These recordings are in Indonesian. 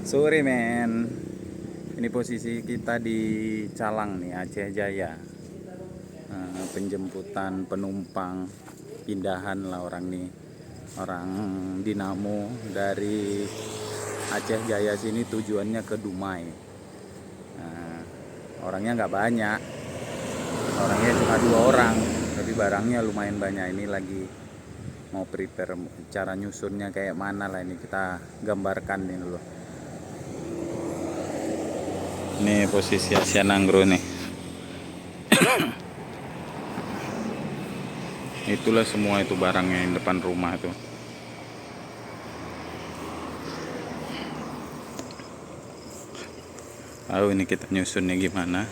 Sore men, ini posisi kita di Calang nih, Aceh Jaya. Penjemputan penumpang pindahan lah orang nih, orang Dinamo dari Aceh Jaya sini tujuannya ke Dumai. Nah, orangnya nggak banyak, orangnya cuma 2 orang, tapi barangnya lumayan banyak. Ini lagi mau prepare cara nyusunnya kayak mana lah, ini kita gambarkan nih dulu. Ini posisi Asia Nanggro nih. Itulah semua itu barangnya yang depan rumah tuh. Tahu ini kita nyusunnya gimana?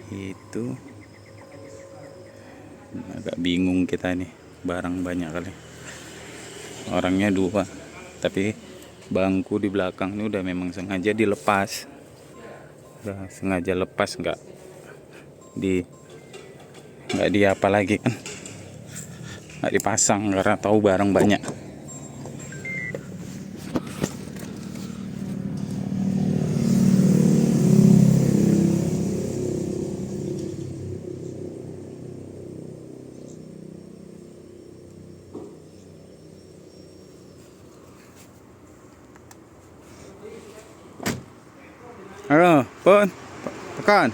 Itu agak bingung kita nih, barang banyak kali. Orangnya 2, tapi bangku di belakang ini udah memang sengaja dilepas. Udah sengaja lepas, nggak di apa lagi kan? Nggak dipasang karena tahu barang banyak. Halo, Pon. Pekan.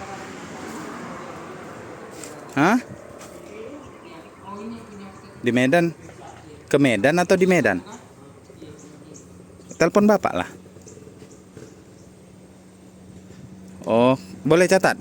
Hah? Di Medan? Ke Medan atau di Medan? Telepon Bapak lah. Oh, boleh catat?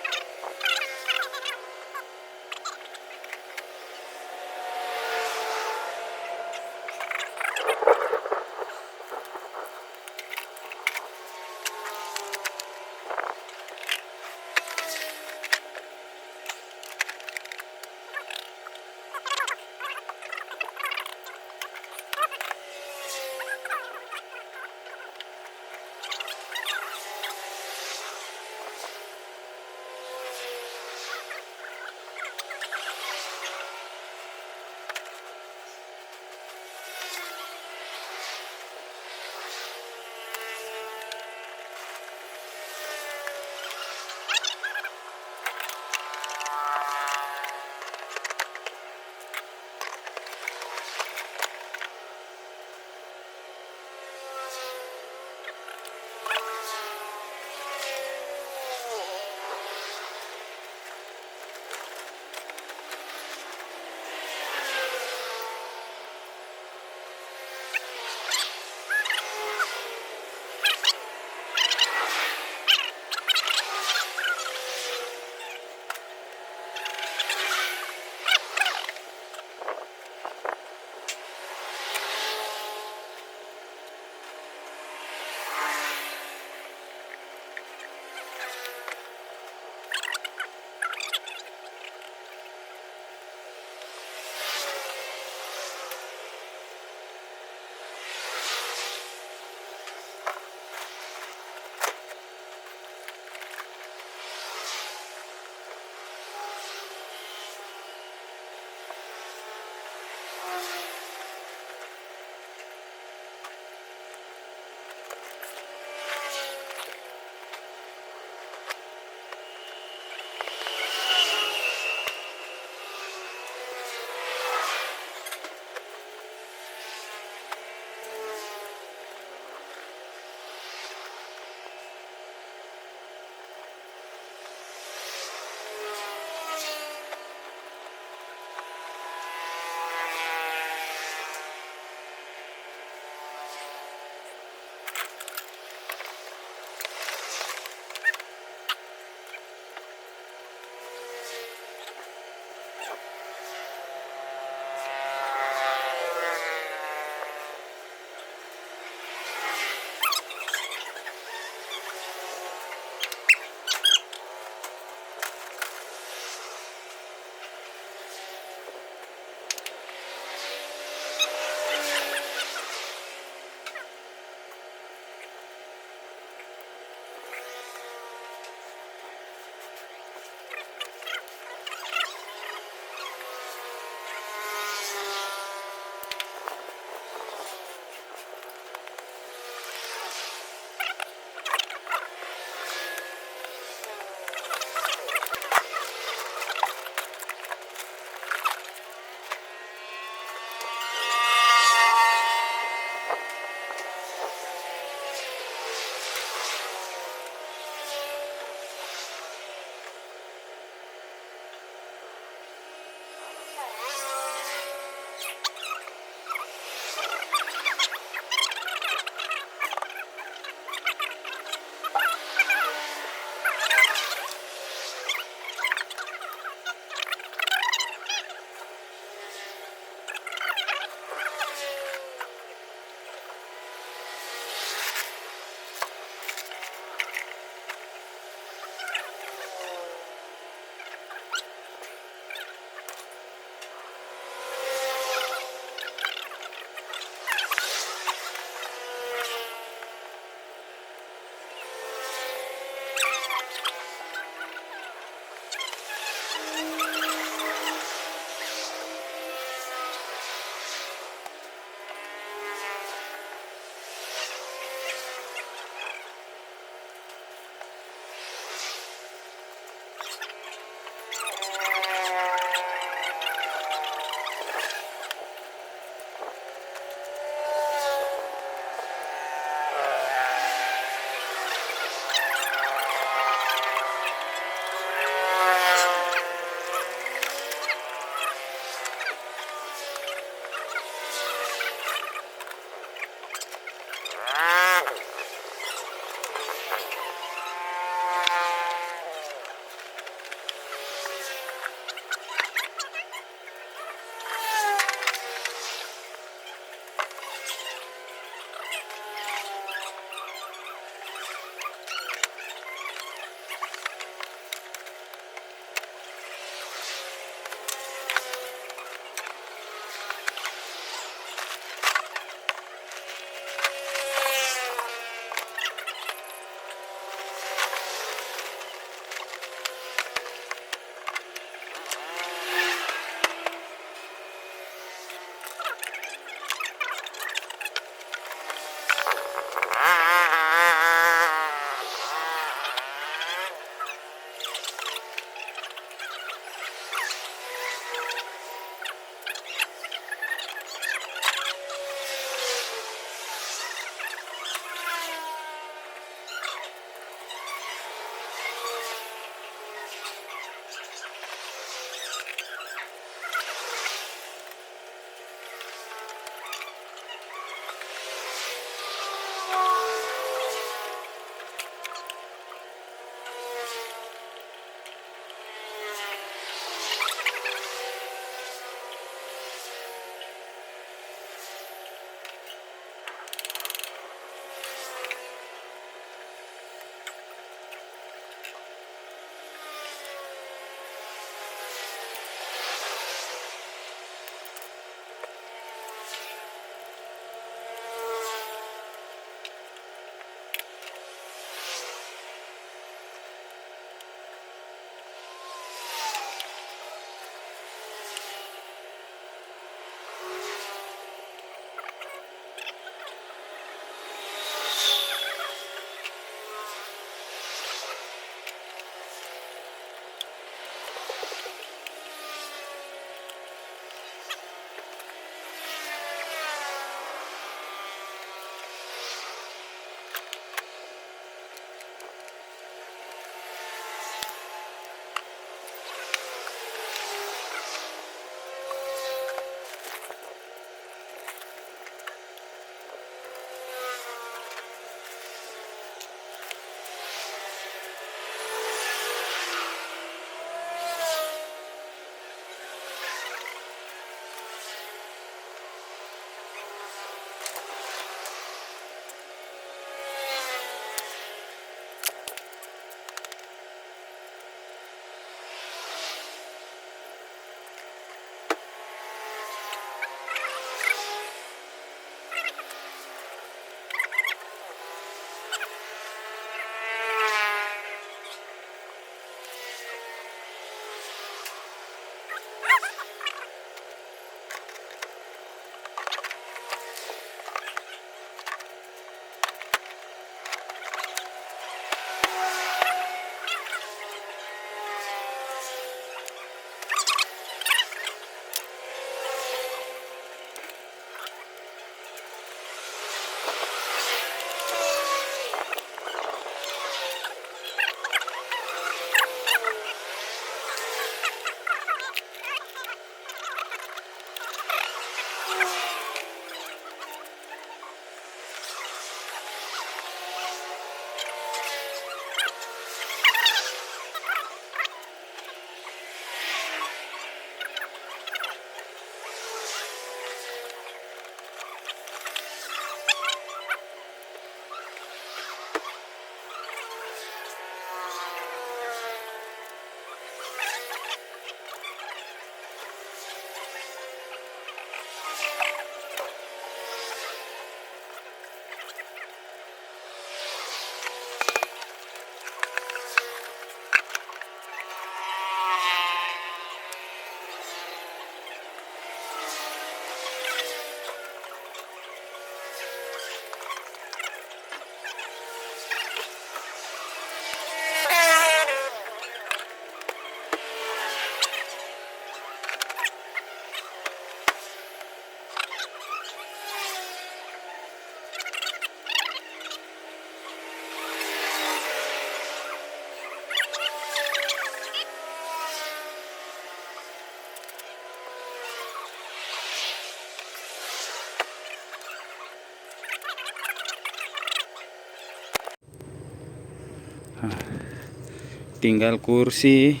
Tinggal kursi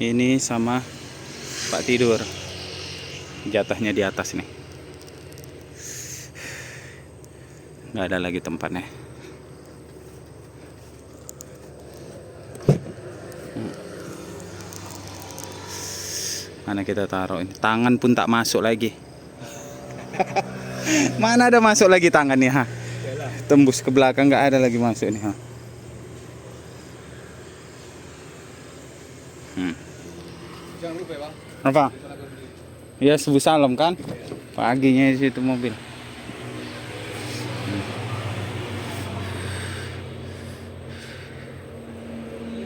ini sama tempat tidur. Jatahnya di atas nih. Nggak ada lagi tempatnya. Mana kita taruh ini? Tangan pun tak masuk lagi. Mana ada masuk lagi tangannya, ha? Tembus ke belakang nggak ada lagi masuk nih, ha. Jangan lupa ya, Bang. Apa? Ya, Sebu Salam kan? Paginya di situ mobil.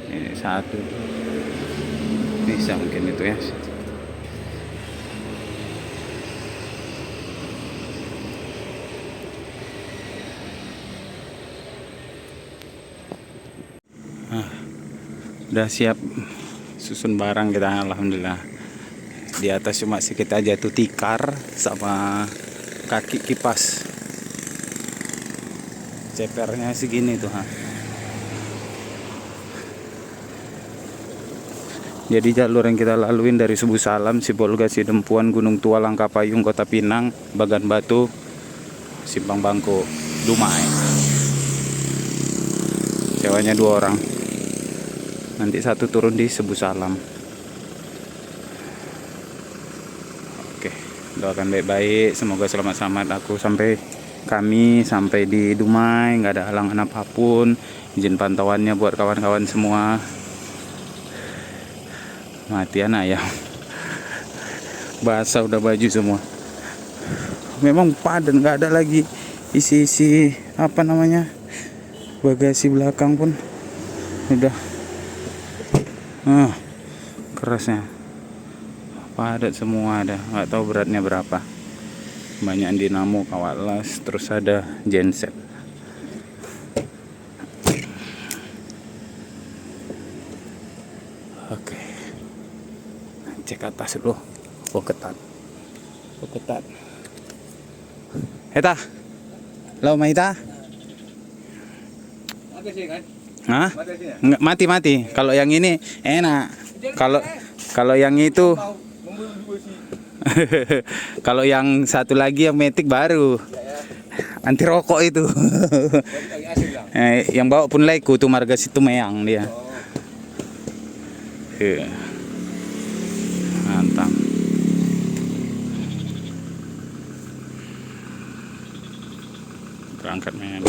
Ini satu. Bisa mungkin itu ya. Udah siap susun barang kita, alhamdulillah. Di atas cuma sedikit aja tuh tikar sama kaki kipas. Cepernya segini tuh, ha. Jadi jalur yang kita laluin dari Sebu Salam, Sibolga, Sidempuan, Gunung Tua, Langkapayung, Kota Pinang, Bagan Batu, Simpang Bangko, Dumai. Sewanya 2 orang. Nanti satu turun di Sebu Salam. Oke, doakan baik-baik, semoga selamat-selamat kami sampai di Dumai, nggak ada halangan apapun. Izin pantauannya buat kawan-kawan semua. Matian ayam. Basah udah baju semua. Memang padat, nggak ada lagi isi-isi apa namanya, bagasi belakang pun udah kerasnya. Padat semua ada, nggak tahu beratnya berapa. Banyak dinamo, kawat las, terus ada genset. Oke, cek atas dulu. Oh ketat. Heta, lau maita? Ada sih kan? Hah? Nggak, mati. Kalau yang ini enak. Kalau yang itu kalau yang satu lagi yang metik baru anti rokok itu. Yang bawa pun leku tuh marga situ Meang dia. Mantap. Berangkat men.